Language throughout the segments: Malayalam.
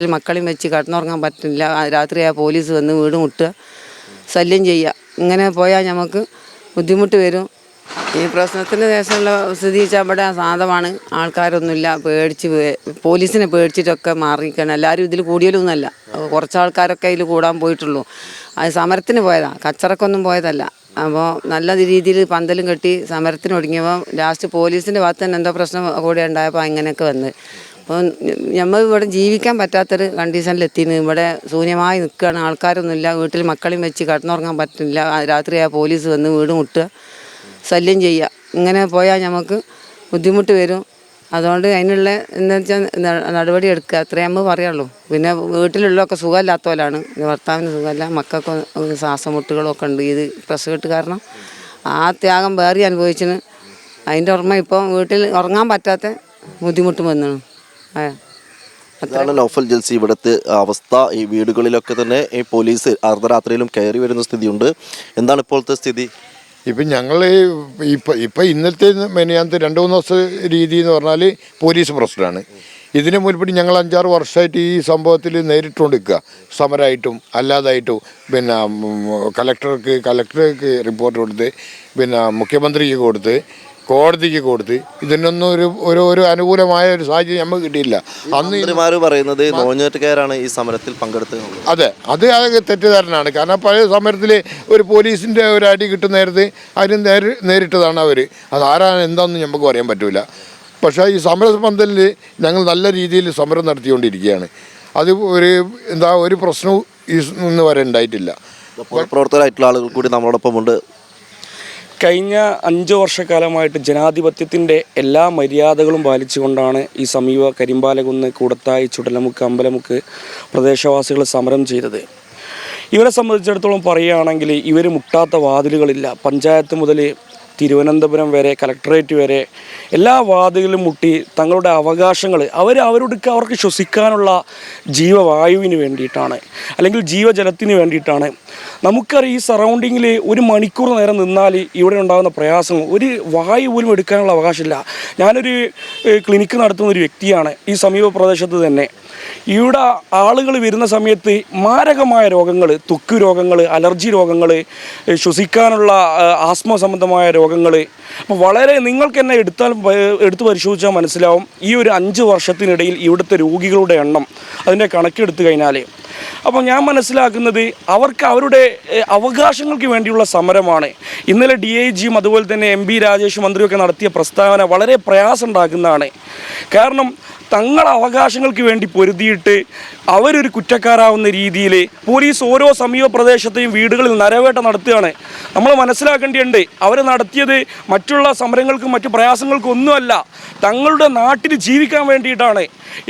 മക്കളെയും വെച്ച് കടന്നുറങ്ങാൻ പറ്റില്ല. രാത്രിയായ പോലീസ് വന്ന് വീട് മുട്ടുക, ശല്യം ചെയ്യുക. ഇങ്ങനെ പോയാൽ നമുക്ക് ബുദ്ധിമുട്ട് വരും. ഈ പ്രശ്നത്തിന് ശേഷമുള്ള സ്ഥിതി വെച്ചാൽ ഇവിടെ സാധമാണ്, ആൾക്കാരൊന്നുമില്ല. പോലീസിനെ പേടിച്ചിട്ടൊക്കെ മാറിയിരിക്കണം. എല്ലാവരും ഇതിൽ കൂടിയാലൊന്നുമല്ല, കുറച്ച് ആൾക്കാരൊക്കെ ഇതിൽ കൂടാൻ പോയിട്ടുള്ളൂ. അത് സമരത്തിന് പോയതാണ്, കച്ചറക്കൊന്നും പോയതല്ല. അപ്പോൾ നല്ല രീതിയിൽ പന്തലും കെട്ടി സമരത്തിന് ഒടുങ്ങിയപ്പോൾ ലാസ്റ്റ് പോലീസിൻ്റെ ഭാഗത്ത് തന്നെ എന്തോ പ്രശ്നം കൂടെ ഉണ്ടായപ്പോൾ ഇങ്ങനെയൊക്കെ വന്ന്. അപ്പോൾ നമ്മൾ ഇവിടെ ജീവിക്കാൻ പറ്റാത്തൊരു കണ്ടീഷനിലെത്തിന്. ഇവിടെ ശൂന്യമായി നിൽക്കുകയാണ്, ആൾക്കാരൊന്നുമില്ല. വീട്ടിൽ മക്കളെയും വെച്ച് കടന്നുറങ്ങാൻ പറ്റില്ല. രാത്രിയായ പോലീസ് വന്ന് വീട് മുട്ടുക, ശല്യം ചെയ്യുക. ഇങ്ങനെ പോയാൽ നമുക്ക് ബുദ്ധിമുട്ട് വരും. അതുകൊണ്ട് അതിനുള്ള എന്താ വെച്ചാൽ നടപടി എടുക്കുക, അത്രേ നമ്മൾ പറയുള്ളൂ. പിന്നെ വീട്ടിലുള്ളതൊക്കെ സുഖമില്ലാത്തവരാണ്. ഭർത്താവിന് സുഖമില്ല, മക്കൾക്ക് ശ്വാസമുട്ടുകളൊക്കെ ഉണ്ട്. ഇത് പ്രസവട്ട് കാരണം ആ ത്യാഗം വേറെ അനുഭവിച്ചിന്. അതിൻ്റെ ഓർമ്മ ഇപ്പോൾ വീട്ടിൽ ഉറങ്ങാൻ പറ്റാത്ത ബുദ്ധിമുട്ട് വന്നു. അതാണ് നൗഫൽ ജൽസി ഇവിടുത്തെ അവസ്ഥ. ഈ വീടുകളിലൊക്കെ തന്നെ ഈ പോലീസ് അർദ്ധരാത്രിയിലും കയറി വരുന്ന സ്ഥിതിയുണ്ട്. എന്താണ് ഇപ്പോഴത്തെ സ്ഥിതി? ഇപ്പം ഞങ്ങൾ ഇപ്പം ഇന്നലത്തെ മെനയാന്ത് 2-3 ദിവസം രീതി എന്ന് പറഞ്ഞാൽ പോലീസ് പ്രശ്നമാണ്. ഇതിന് മുൻപടി ഞങ്ങൾ 5-6 വർഷമായിട്ട് ഈ സംഭവത്തിൽ നേരിട്ടുകൊണ്ടിരിക്കുക, സമരമായിട്ടും അല്ലാതായിട്ടും. പിന്നെ കലക്ടർക്ക് റിപ്പോർട്ട് കൊടുത്ത്, പിന്നെ മുഖ്യമന്ത്രിക്ക് കൊടുത്ത്, കോടതിക്ക് കൊടുത്ത്, ഇതിനൊന്നും ഒരു അനുകൂലമായ ഒരു സാഹചര്യം നമുക്ക് കിട്ടിയില്ല. അന്ന് പറയുന്നത് നോഞ്ഞേറ്റുകാരാണ് ഈ സമരത്തിൽ പങ്കെടുത്തത്. അതെ, അത് തെറ്റിദ്ധാരണയാണ്. കാരണം പഴയ സമരത്തിൽ ഒരു പോലീസിൻ്റെ ഒരു അടി കിട്ടുന്ന നേരത്ത് അതിന് നേരിട്ടതാണ് അവർ. അതാരാണ് എന്താണെന്ന് നമുക്ക് പറയാൻ പറ്റില്ല. പക്ഷേ ഈ സമര പന്തലിൽ ഞങ്ങൾ നല്ല രീതിയിൽ സമരം നടത്തിക്കൊണ്ടിരിക്കുകയാണ്. അത് ഒരു പ്രശ്നവും ഇന്ന് വരെ ഉണ്ടായിട്ടില്ല. പ്രവർത്തകരായിട്ടുള്ള ആളുകൾ കൂടി നമ്മളോടൊപ്പം ഉണ്ട്. കഴിഞ്ഞ 5 വർഷക്കാലമായിട്ട് ജനാധിപത്യത്തിൻ്റെ എല്ലാ മര്യാദകളും പാലിച്ചുകൊണ്ടാണ് ഈ സമീപ കരിമ്പാലകുന്ന്, കൂടത്തായി, ചുടലമുക്ക്, അമ്പലമുക്ക് പ്രദേശവാസികൾ സമരം ചെയ്തത്. ഇവരെ സംബന്ധിച്ചിടത്തോളം പറയുകയാണെങ്കിൽ ഇവർ മുട്ടാത്ത വാതിലുകളില്ല. പഞ്ചായത്ത് മുതൽ തിരുവനന്തപുരം വരെ, കലക്ടറേറ്റ് വരെ എല്ലാ വാതിലും മുട്ടി തങ്ങളുടെ അവകാശങ്ങൾ അവർക്ക് ശ്വസിക്കാനുള്ള ജീവവായുവിന് വേണ്ടിയിട്ടാണ്, അല്ലെങ്കിൽ ജീവജലത്തിന് വേണ്ടിയിട്ടാണ്. നമുക്കറിയാം, ഈ സറൗണ്ടിങ്ങിൽ 1 മണിക്കൂർ നേരം നിന്നാൽ ഇവിടെ ഉണ്ടാകുന്ന പ്രയാസങ്ങൾ, ഒരു വായു പോലും എടുക്കാനുള്ള അവകാശമില്ല. ഞാനൊരു ക്ലിനിക്ക് നടത്തുന്ന ഒരു വ്യക്തിയാണ് ഈ സമീപ പ്രദേശത്ത് തന്നെ. ഇവിടെ ആളുകൾ വരുന്ന സമയത്ത് മാരകമായ രോഗങ്ങൾ, ത്വക്ക് രോഗങ്ങൾ, അലർജി രോഗങ്ങൾ, ശ്വസിക്കാനുള്ള ആസ്മ സംബന്ധമായ രോഗങ്ങൾ. അപ്പോൾ വളരെ നിങ്ങൾക്ക് തന്നെ എടുത്ത് പരിശോധിച്ചാൽ മനസ്സിലാവും, ഈ ഒരു 5 വർഷത്തിനിടയിൽ ഇവിടുത്തെ രോഗികളുടെ എണ്ണം, അതിൻ്റെ കണക്കെടുത്തു കഴിഞ്ഞാൽ. അപ്പോൾ ഞാൻ മനസ്സിലാക്കുന്നത് അവർക്ക് അവരുടെ അവകാശങ്ങൾക്ക് വേണ്ടിയുള്ള സമരമാണ്. ഇന്നലെ DIGയും അതുപോലെ തന്നെ MP രാജേഷ് മന്ത്രിയൊക്കെ നടത്തിയ പ്രസ്താവന വളരെ പ്രയാസം ഉണ്ടാക്കുന്നതാണ്. കാരണം തങ്ങളുടെ അവകാശങ്ങൾക്ക് വേണ്ടി പൊരുതിയിട്ട് അവരൊരു കുറ്റക്കാരാവുന്ന രീതിയിൽ പോലീസ് ഓരോ സമീപ പ്രദേശത്തെയും വീടുകളിൽ നരവേട്ട നടത്തുകയാണ്. നമ്മൾ മനസ്സിലാക്കേണ്ടതുണ്ട്, അവർ നടത്തിയത് മറ്റുള്ള സമരങ്ങൾക്കും മറ്റു പ്രയാസങ്ങൾക്കും ഒന്നുമല്ല, തങ്ങളുടെ നാട്ടിൽ ജീവിക്കാൻ വേണ്ടിയിട്ടാണ്.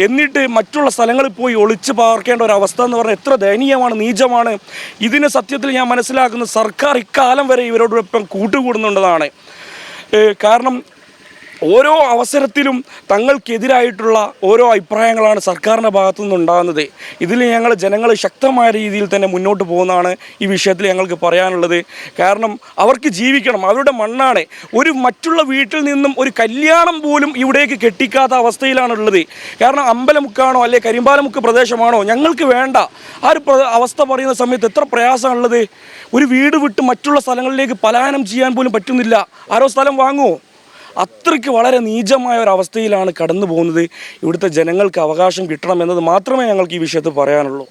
എന്നിട്ട് മറ്റുള്ള സ്ഥലങ്ങളിൽ പോയി ഒളിച്ചു പാർക്കേണ്ട ഒരു അവസ്ഥ എന്ന് പറഞ്ഞാൽ എത്ര ദയനീയമാണ്, നീചമാണ്. ഇതിന് സത്യത്തിൽ ഞാൻ മനസ്സിലാക്കുന്നത് സർക്കാർ ഇക്കാലം വരെ ഇവരോടൊപ്പം കൂട്ടുകൂടുന്നുണ്ടെന്നാണ്. കാരണം ഓരോ അവസരത്തിലും തങ്ങൾക്കെതിരായിട്ടുള്ള ഓരോ അഭിപ്രായങ്ങളാണ് സർക്കാരിൻ്റെ ഭാഗത്തു നിന്നുണ്ടാകുന്നത്. ഇതിൽ ജനങ്ങൾ ശക്തമായ രീതിയിൽ തന്നെ മുന്നോട്ട് പോകുന്നതാണ് ഈ വിഷയത്തിൽ ഞങ്ങൾക്ക് പറയാനുള്ളത്. കാരണം അവർക്ക് ജീവിക്കണം, അവരുടെ മണ്ണാണ്. മറ്റുള്ള വീട്ടിൽ നിന്നും ഒരു കല്യാണം പോലും ഇവിടേക്ക് കെട്ടിക്കാത്ത അവസ്ഥയിലാണുള്ളത്. കാരണം അമ്പലമുക്കാണോ അല്ലെ കരിമ്പാലമുക്ക് പ്രദേശമാണോ ഞങ്ങൾക്ക് വേണ്ട, ആ ഒരു അവസ്ഥ പറയുന്ന സമയത്ത് എത്ര പ്രയാസമാണുള്ളത്. ഒരു വീട് വിട്ട് മറ്റുള്ള സ്ഥലങ്ങളിലേക്ക് പലായനം ചെയ്യാൻ പോലും പറ്റുന്നില്ല. ആരോ സ്ഥലം വാങ്ങുമോ? അത്രയ്ക്ക് വളരെ നീചമായ ഒരു അവസ്ഥയിലാണ് കടന്നു പോകുന്നത്. ഇവിടുത്തെ ജനങ്ങൾക്ക് അവകാശം കിട്ടണം എന്നത് മാത്രമേ ഞങ്ങൾക്ക് ഈ വിഷയത്തിൽ പറയാനുള്ളൂ.